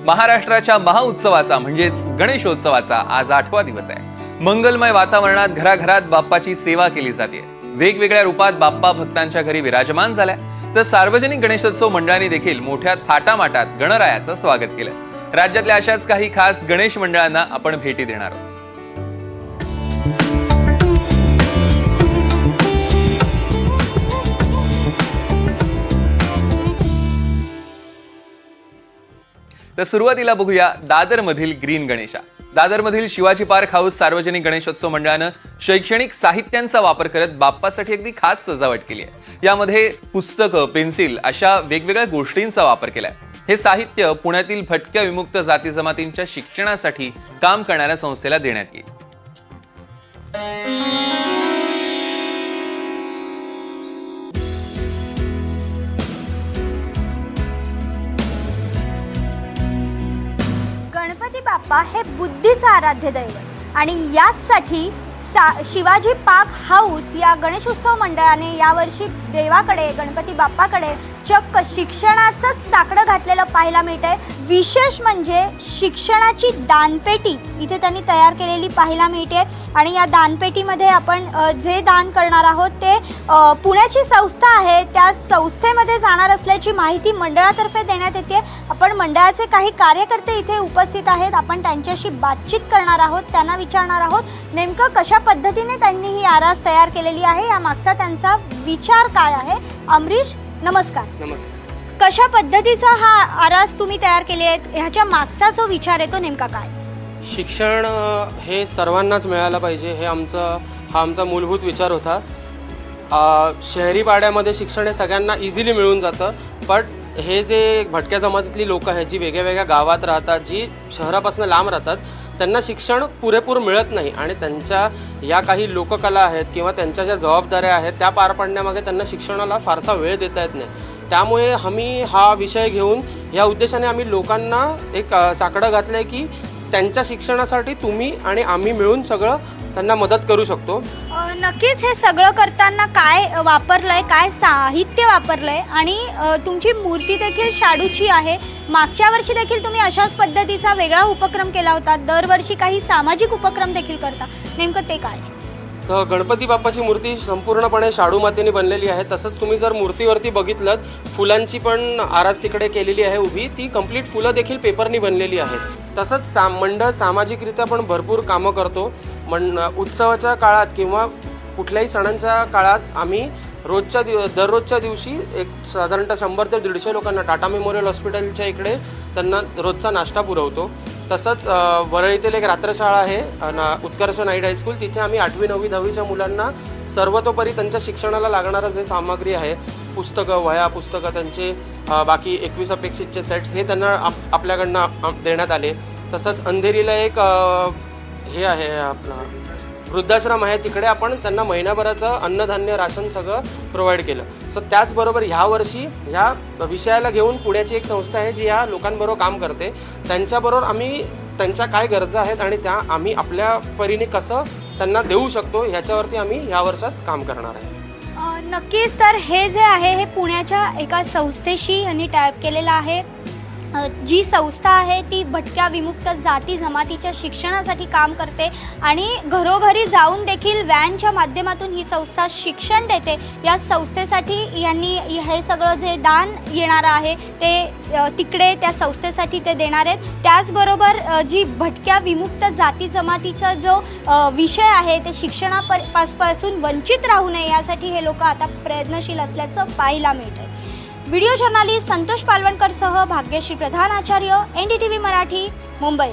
महाराष्ट्राच्या महाउत्सवाचा म्हणजेच गणेशोत्सवाचा आज 8वा दिवस आहे। मंगलमय वातावरणात घराघरात बाप्पाची सेवा केली जाते। वेगवेगळ्या रूपात बाप्पा भक्तांच्या घरी विराजमान झालाय, तर सार्वजनिक गणेशोत्सव मंडळांनी देखील मोठ्या थाटामाटात गणरायाचं स्वागत केलं। राज्यातल्या अशाच काही खास गणेश मंडळांना आपण भेटी देणार आहोत। तर सुरुवातीला बघूया दादरमधील ग्रीन गणेशा। दादरमधील शिवाजी पार्क हाऊस सार्वजनिक गणेशोत्सव मंडळानं शैक्षणिक साहित्यांचा वापर करत बाप्पासाठी अगदी खास सजावट केली आहे। यामध्ये पुस्तकं, पेन्सिल अशा वेगवेगळ्या गोष्टींचा वापर केलाय। हे साहित्य पुण्यातील भटक्या विमुक्त जाती जमातींच्या शिक्षणासाठी काम करणाऱ्या संस्थेला देण्यात येईल। गणपती बाप्पा हे बुद्धीचा आराध्य दैवत आणि यासाठी शिवाजी पार्क हाऊस या गणेशोत्सव मंडळाने यावर्षी देवाकडे, गणपती बाप्पाकडे चक्क शिक्षणाचं साकडं घातलेलं पाहायला मिळतंय। विशेष म्हणजे शिक्षणाची दानपेटी इथे त्यांनी तयार केलेली पाहायला मिळते आणि या दानपेटीमध्ये आपण जे दान करणार आहोत ते पुण्याची संस्था आहे, त्या संस्थेमध्ये जाणार असल्याची माहिती मंडळातर्फे देण्यात येते। आपण मंडळाचे काही कार्यकर्ते इथे उपस्थित आहेत, आपण त्यांच्याशी बातचीत करणार आहोत, त्यांना विचारणार आहोत नेमकं कशा पद्धतीने त्यांनी ही आरास तयार केलेली आहे, या मागचा त्यांचा विचार काय आहे। अमरीश, नमस्कार। नमस्कार। कशा पद्धतीचा हा आरास तुम्ही तयार केली आहे, ह्याच्या मागचा जो विचार आहे तो नेमका काय? शिक्षण हे सर्वांनाच मिळायला पाहिजे, हे आमचा मूलभूत विचार होता। शहरी पाड्यामध्ये शिक्षण हे सगळ्यांना इझिली मिळून जातं, पण हे जे भटक्या जमातीतली लोक आहेत, जी वेगळ्या वेगळ्या गावात राहतात, जी शहरापासून लांब राहतात, त्यांना शिक्षण पुरेपूर मिळत नाही आणि त्यांच्या या काही लोककला आहेत किंवा त्यांच्या ज्या जबाबदाऱ्या आहेत त्या पार पाडण्यामागे त्यांना शिक्षणाला फारसा वेळ देता येत नाही। त्यामुळे आम्ही हा विषय घेऊन या उद्देशाने आम्ही लोकांना एक साकडं घातलं आहे की त्यांच्या शिक्षणासाठी तुम्ही आणि आम्ही मिळून सगळं त्यांना मदत करू शकतो। नक्कीच हे सगळं करताना काय वापरलंय, काय साहित्य वापरलंय आणि तुमची मूर्ती देखील शाडूची आहे। मागच्या वर्षी देखील तुम्ही अशाच पद्धतीचा वेगळा उपक्रम केला होता, दरवर्षी काही सामाजिक उपक्रम देखील करता, नेमकं ते काय? तर गणपती बाप्पाची मूर्ती संपूर्णपणे शाडू मातीने बनलेली आहे। तसंच तुम्ही जर मूर्तीवरती बघितलं, फुलांची पण आरास तिकडे केलेली आहे उभी, ती कंप्लीट फुलं देखील पेपरनी बनलेली आहेत। तसंच मंडळ सामाजिकरित्या पण भरपूर कामं करतो। उत्सवाच्या काळात किंवा कुठल्याही सणांच्या काळात आम्ही दररोजच्या दिवशी एक साधारणतः 100 ते 150 लोकांना टाटा मेमोरियल हॉस्पिटलच्या इकडे त्यांना रोजचा नाश्ता पुरवतो। तसंच वरळीतील एक रात्रशाळा आहे उत्कर्ष नाईट हायस्कूल, तिथे आम्ही 8वी 9वी 10वीच्या मुलांना सर्वतोपरी त्यांच्या शिक्षणाला लागणारं जे सामग्री आहे, पुस्तकं, वह्या, पुस्तकं, त्यांचे बाकी 21 अपेक्षितचे सेट्स हे त्यांना आपल्याकडनं देण्यात आले। तसंच अंधेरीला एक हे आहे आपला वृद्धाश्रम आहे, तिकडे आपण त्यांना महिनाभराचं अन्नधान्य, राशन सगळं प्रोव्हाइड केलं। सो त्याचबरोबर ह्या वर्षी ह्या विषयाला घेऊन पुण्याची एक संस्था आहे जी या लोकांबरोबर काम करते, त्यांच्याबरोबर आम्ही त्यांच्या काय गरजा आहेत आणि त्या आम्ही आपल्या परीने कसं त्यांना देऊ शकतो ह्याच्यावरती आम्ही ह्या वर्षात काम करणार आहे। नक्कीच, तर हे जे आहे हे पुण्याच्या एका संस्थेशी यांनी टायअप केलेलं आहे। जी संस्था आहे ती भटक्या विमुक्त जाती जमातीच्या शिक्षणासाठी काम करते आणि घरोघरी जाऊन देखील व्हॅनच्या माध्यमातून ही संस्था शिक्षण देते। या संस्थेसाठी यांनी हे सगळं जे दान येणार आहे ते तिकडे त्या संस्थेसाठी ते देणार आहेत। त्याचबरोबर जी भटक्या विमुक्त जाती जमातीचा जो विषय आहे ते शिक्षणापासून वंचित राहू नये यासाठी हे लोक आता प्रयत्नशील असल्याचं पाहायला मिळतंय। व्हिडिओ जर्नलिस्ट संतोष पालवणकर सह भाग्यश्री प्रधान आचार्य, NDTV मराठी, मुंबई।